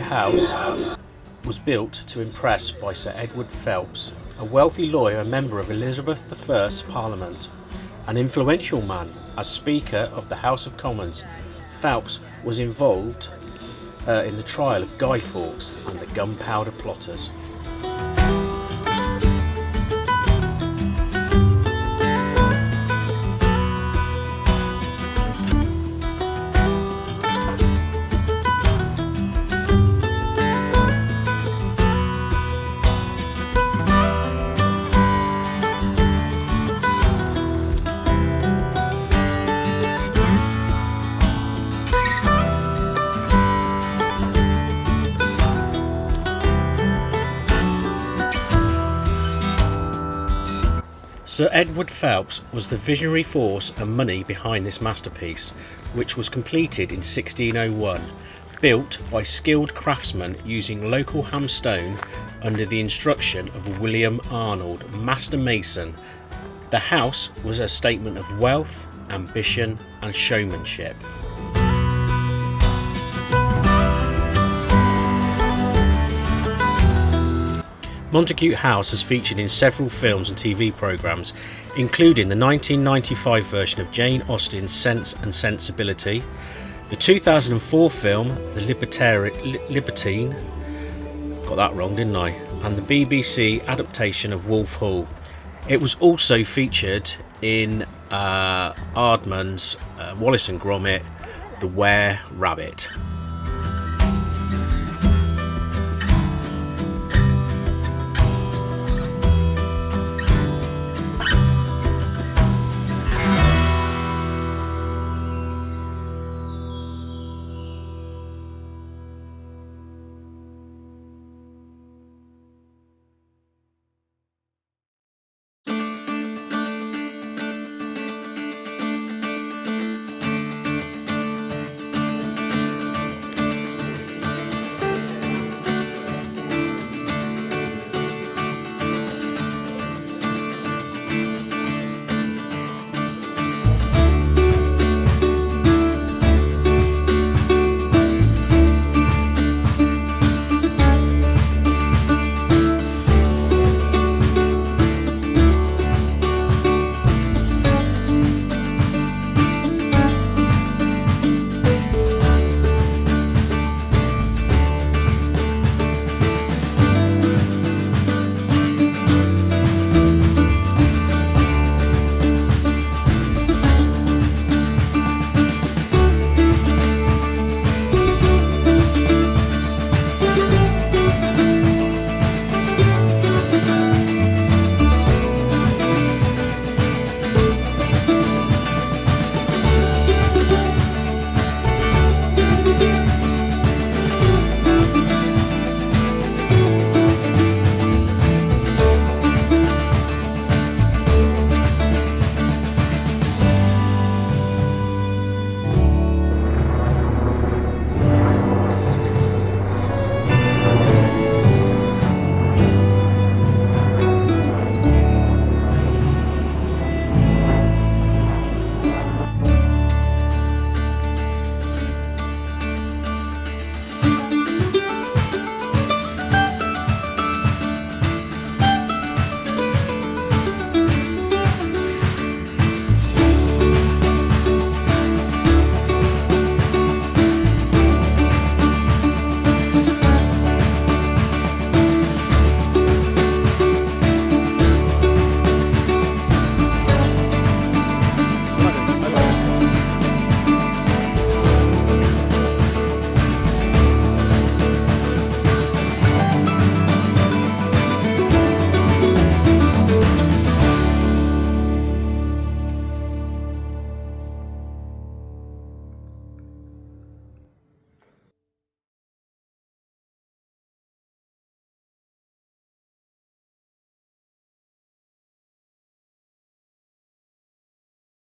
House was built to impress by Sir Edward Phelps, a wealthy lawyer and member of Elizabeth I's Parliament. An influential man, as Speaker of the House of Commons, Phelps was involved in the trial of Guy Fawkes and the gunpowder plotters. Sir Edward Phelps was the visionary force and money behind this masterpiece, which was completed in 1601, built by skilled craftsmen using local hamstone under the instruction of William Arnold, master mason. The house was a statement of wealth, ambition and showmanship. Montacute House has featured in several films and TV programmes, including the 1995 version of Jane Austen's Sense and Sensibility, the 2004 film The Libertine, got that wrong didn't I, and the BBC adaptation of Wolf Hall. It was also featured in Aardman's Wallace and Gromit, The Were Rabbit.